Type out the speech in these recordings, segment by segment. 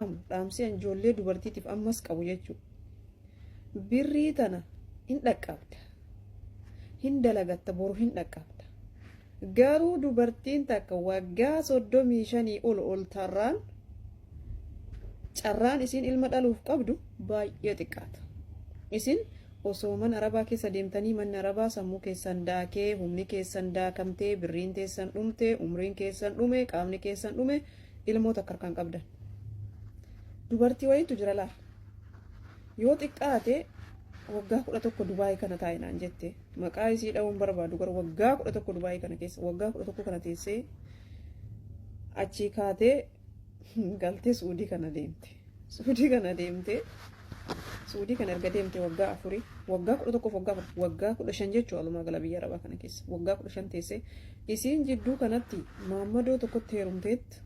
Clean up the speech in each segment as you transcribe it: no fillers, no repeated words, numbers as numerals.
dhaamsi ijoollee dubartiitiif ammas qabu jechuudha. Birrii tana hin dhaqqabda. Hin dalagatta boru hin dhaqqabda. Garuu dubartiin takka waggaa 35 ol tarraan carraan isin ilma dhaluuf qabdu baay'ee xiqqaata. Isin osoo mana arabaa keessa deemtanii manni arabaa sammuu keessan daakee, humni keessan daakamtee, birriin keessan dhumte, umriin keessan dhume, qaamni keessan dhume, ilmoota akka harkaan qabdan. Dubartii wayiitu jira laal. Yoo xiqqaate waggaa 11 Dubaayii kana taa'inaan jette maqaa isii dha'uun barbaadu gara waggaa 11 Dubaayii kana keessa waggaa 11 kana teessee achii kaatee galtee Suudii kana deemte. Suudii kana erga deemte waggaa 4 waggaa 11 waggaa 15 jechuudha walumaa gala biyya arabaa kana keessa waggaa 15 teessee isiin jidduu kanatti maammadoo tokkotti heerumteetti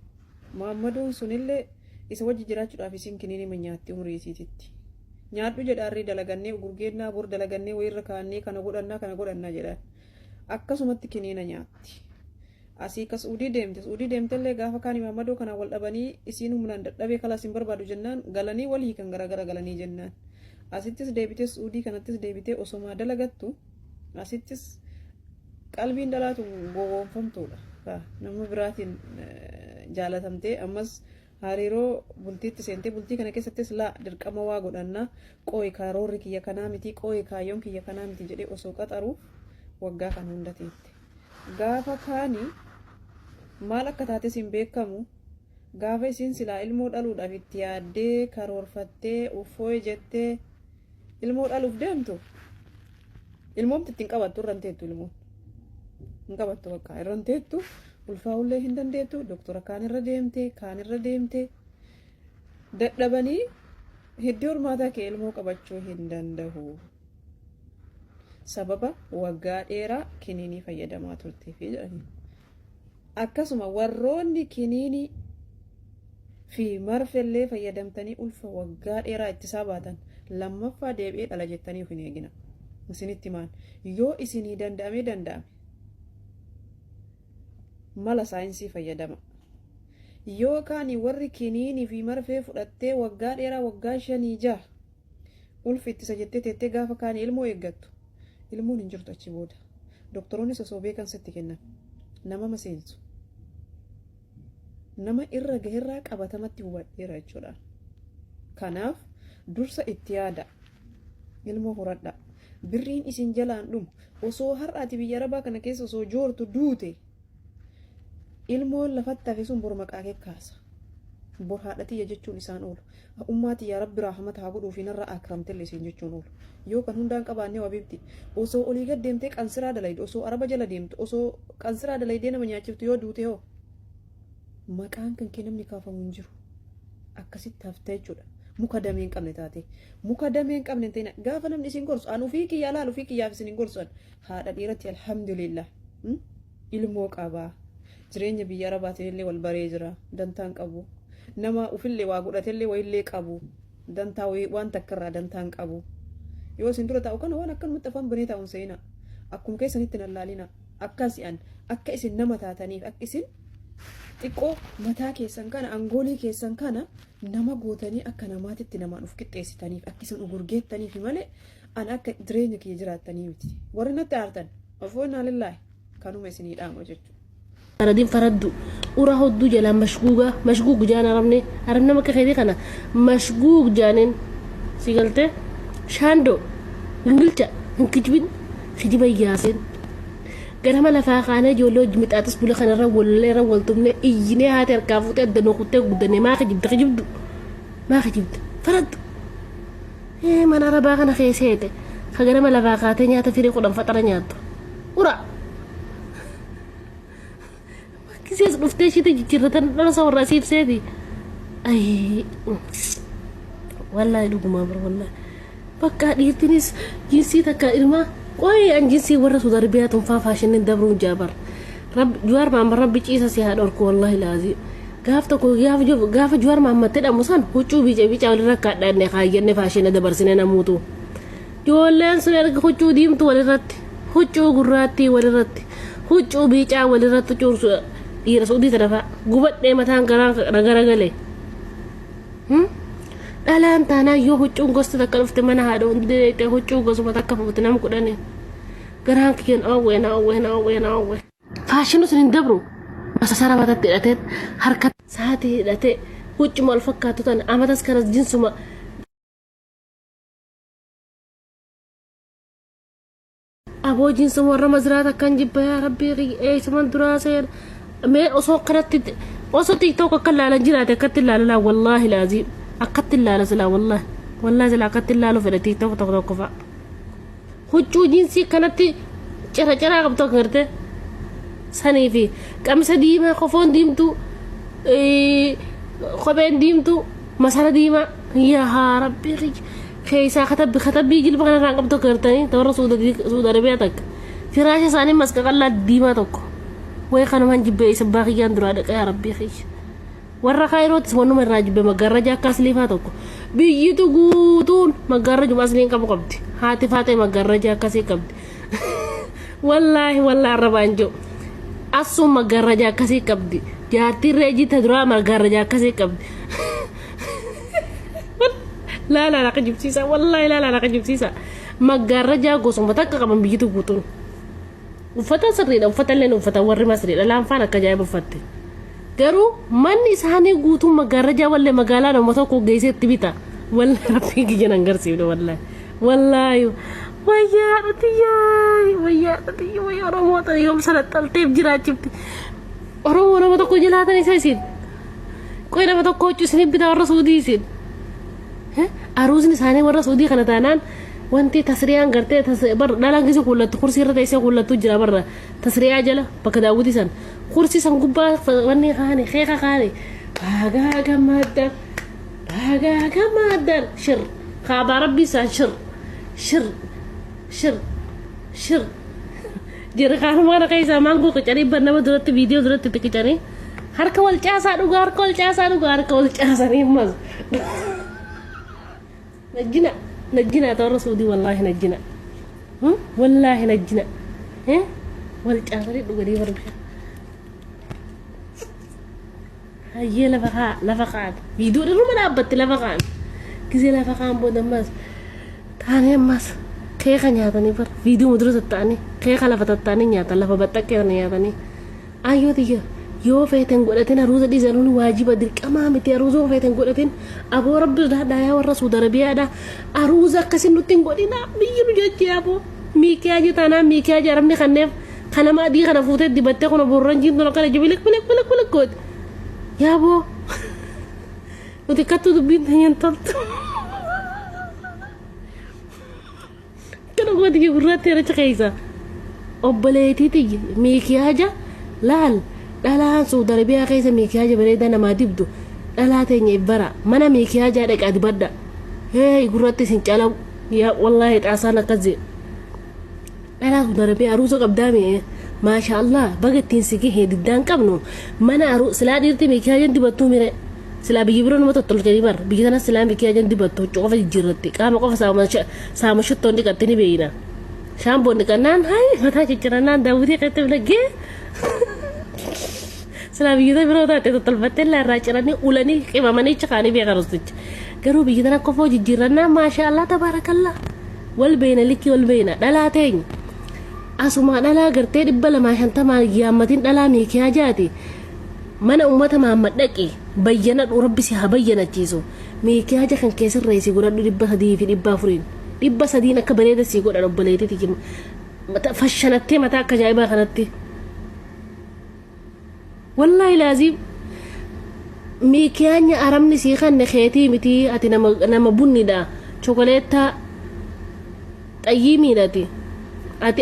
maammadoon sunillee isa wajji jiraachuudhaaf isiin kiniini manyaatti umurii isiititti. Nyaadhu jedhaarrii dalagannee gurgeennaa bor dalagannee wayirra kaannee kana godhannaa jedhaan akkasumatti kiniina nyaatti. Asii ka Suudii deemtellee gaafa kaan maammadoo kana wal dhabanii isiin humnaan dadhabee kalaas hin barbaadu jennaan galanii walii kan garagara galanii jennaan. Asittis deebitee Suudii kanattis deebitee osoma dalagattu asittis qalbiin dhalaatu gowwoomfamtuudha. Nama biraatiin jaalatamtee ammas hariiroo bultiitti seentee bultii kana keessattis laa dirqama waa godhannaa qooyi karoorri kiyya kanaa miti qooyi kaayyoon kiyya kanaa miti jedhee osoo qaxaruuf waggaa kan hunda teette. Gaafa kaanii maal akka taates hin beekamu gaafa isiin silaa ilmoo dhaluudhaaf itti yaaddee karoorfattee uffooy jettee ilmoo dhaluuf deemtu ilmoomti ittiin qabattu irraan teettu ilmoon hin qabattu bakka irraan teettu ulfaa'ullee hin dandeettu doktora kaan irra deemte dadhabanii hiddii hormaataa kee ilmoo qabachuu hin danda'u. Sababa waggaa dheeraa kiniinii fayyadamaa turteef jedhanii. Akkasuma warroonni kiniinii fi marfellee fayyadamtanii ulfa waggaa dheeraa ittisaa baatan lammaffaa deebi'ee dhala jettanii of hin eegina. Isinitti maan yoo isinii danda'ame mala saayinsii fayyadama. Yookaan warri kiniinii fi marfee fudhattee waggaa dheeraa waggaa 5-6 ulfi ittisa jettee teettee gaafa kaan ilmoo eeggattu. Ilmoon hin jirtu achi booda. Doktoroonni osoo beekan sitti kennan nama maseensu. Nama irra gaherraa qabatamatti hubadheera jechuudha. Kanaaf dursa itti yaada. Ilmoo horadha. Birriin isin jalaan dhumu osoo har'aati biyya arabaa kana keessa osoo joortu duute ilmoon lafatti hafe sun bor maqaa kee kaasa. Bor haadhatiyya jechuun isaan oolu. Ummaati yaa rabbi rahmata haa godhuuf narra akramtelle isin jechuun oolu. Yoo kan hundaan qabaanne wabiibti osoo olii gad deemtee qansiraa dalaydu osoo araba jala deemtu osoo qansiraa dalaydee nama nyaachiftu yoo duute hoo maqaan kan kee namni kaafamu hin jiru. Akkasitti hafte jechuudha. Muka damee hin qabne taate muka damee hin qabne ta'ina gaafa namni isin gorsu anu fi kiyyaa laalu fi kiyyaaf isin gorsu haadha dhiiratti alhamdulillah ilmoo qabaa jireenya biyya arabaatiin illee wal baree jira dantaan qabu. Nama ufillee waa godhatellee wayillee qabu dantaa waan takkarraa dantaan qabu. Yoo isin dura taa'u kana waan akkanumatti afaan banee taa'uun seena akkuma keessanitti nallaalina akkasi'an akka isin nama taataniif akka isin xiqqoo mataa keessan kana angoolii keessan kana nama gootanii akka namaatitti namaan uf qixxeessitaniif akka isin ugurgeettaniif malee an akka jireenya kiyya jiraattanii miti. Warri natti aartan afoonnaa lillaahi kanuma isinii dhaama jechuudha. Faradin faraddu ura hoddu jalan mashguug jaan arabne makka khayri kana mashguug jaanin sigalte shando ingilcha inkijbin khidiba yaasin ganama lafaa qaana jooloo jimixaatis bula kanarra walleera waltumne iyyine haati harkaafute addanoo kuttee guddane maa khijibdu faraddu mana arabaa kana keesseete ka ganama lafaa qaatee nyaata firii kudhan faxara nyaattu ura كيس نفتش تجرتن أنا صور رأسي بسيدي أي والله لقمة بر والله بكا ديتنيس جنسي تكا إلما قوي عن جنسي ورث ضربيات فافاشن الدبر جابر رب جوار ما ربي جيسا سيها دورك والله لازم قافتكو قاف جوار ما متدا مصان هجو بيجا ولا ركع دان خاين فاشن دبر سنين موتو جولن سنرك هجو ديمتو ولا رت هجو قراتي ولا رت هجو بيجا ولا رت جورسو dhiira suudii tarafa gubadhee mataan garaa gale dhalaan taanaa yoo huccuun gosti takka dhufte mana haadha hundi deettee huccuu gosuma takka fuute nama kudhanii garaan kiyyeen awwee faashinu sun hin dabru masa sara matatti hidhatee harka sa'aatii hidhatee huccuma ol fakkaatu tan amatas kanas jinsuma aboo jinsuma warra maziraata kan jibba yaa rabbii eeysaman duraa seera mee osoo kanatti osoo tiktok akka laalan jiraate akkatti ilaalaa wallaahi laazim akkatti ilaala silaa wallaahi silaa akkatti ilaalu fedhe tiktok tokko fa'a huccuu jinsii kanatti cira qabdu akka garte sanii fi qamisa diimaa kofoon diimtuu kopheen diimtuu masara diimaa yaa rabbii keessa katabbii jilba kanarraa qabdu akka gartanii warra Suudi Arabiyaa takka firaasha isaanii maska qallaa diimaa tokko way kanumaan jibbee isa baaqiyyaan duraa dhaqa yaa rabbii keessa warra kaayirootis wannuma irraa jibbe maggaarrajaa akka asliifaa tokko biyyitu guutuun maggaarrajuma asliin qabdi haati faatee maggaarrajaa akkasii qabdi wallaahi arrabaan jiru assuun maggaarrajaa akkasii qabdi jaartiin reejita duraa maggaarrajaa akkasii qabdi laalaa laqa jibsiisa wallaahi laalaa laqa jibsiisa maggaarrajaa gosuma takka qaban biyyitu guutuun uffata sirriidha uffata illee uffata warri masriidha laanfaan akka ajaa'iba uffatte garuu manni isaanii guutuun maggaarrajaa wallee magaalaa nama tokko geesseetti bita wallaahi rabbii kiyyan agarsiifne wallaahi wayyaa oromoota yoom salaxxalteef jiraachifti oromoo nama tokko jalaatan isa isin qoy nama tokko huccuu isin bita warra Suudii isin aruusni isaanii warra Suudii kana taanaan wanti tasriyaan gartee bar dhalaan kisi kullattu kursii irra teessee kullattu jira barra tasriyaa jala bakka daawwiti san kursii san gubbaa wanni kaane keeka kaane baagaa gammaddaan shir kaabaa rabbii isaan shir jira kaanuma keessaa maangoo qicanii bannama duratti viidiyoo duratti itti qicanii harka wal caasaa dhugaa harka wal caasanii mas نجنا ترى سعودي والله نجنا والله نجنا والجاسري دوغري وربشا هي لفقات فيديو دي ما دابت لفقات كزي لفقان بودماس تاني ماس كيخا نياتني بر فيديو مدرس التاني كيخا لفتتاني نياتا لفبتك نياتني ايو دي yoo feeten godhatin aruuza dhiisanuun waajiba dirqamaa miti aruuza feeten godhatin aboo rabbi daadhaa warra Suudi Arabiyaadha aruuza akkasin nutti hin godhina biyyi nu jechi aboo miikiyaaji taanaan miikiyaaji arabni kanneef kanama adii kana fuutee dibattee kuna borran jiintu kana jibilik gooti yaaboo nuti kattu dubbiin teenyaan toltu kana gooti gurraatti hiricha keessa obboleetiiti miikiyaaja laal dhalaan Suudi Arabiyaa keessa miikiyaaja bareedaa namaa dibdu dhalaa teenya ibbara mana miikiyaaja dhaqaa dibadda gurratti sin calaw yaa wallaahi xaasaan akkasii dhalaa Suudi Arabiyaa aruusa qabdaami maasha Allah bagattiin sigee diddaan qabnu mana silaa dhiirti miikiyaajan dibattuu mire silaa biyyi biroo nama tottolchanii bar biyyi tana silaa miikiyaajan dibattu qofa jijjiirratti qaama qofa saama shittoon dhiqattini beeyna shaamboon dhiqannaan mataa ciccirannaan daawwitii qeettee bilagee سلام بيجي برو ده تطلبت له راجرني أولاني كمامني شكاني بيعرضت قالوا بيجي ده كفوج جيرنا ما شاء الله تبارك الله والبين لك والبين لا تين أسمع لا قرتي بلا ما شنت ما يامتين لا ميكي جاتي من أمته ما مدكي بينت وربي سها بينت جيزو ميكي جا كان كسر رئيسي قرر دبا هدي في دبا فرين دبا سدينا كبريدة سيقول أنا بليتي تيجي متى فشنتي متى كجايبة خنتي والله لازم ميكيانيا أرمني سيخان نخيتي متي أتي نما بني دا شوكولاتة أيمي داتي أتي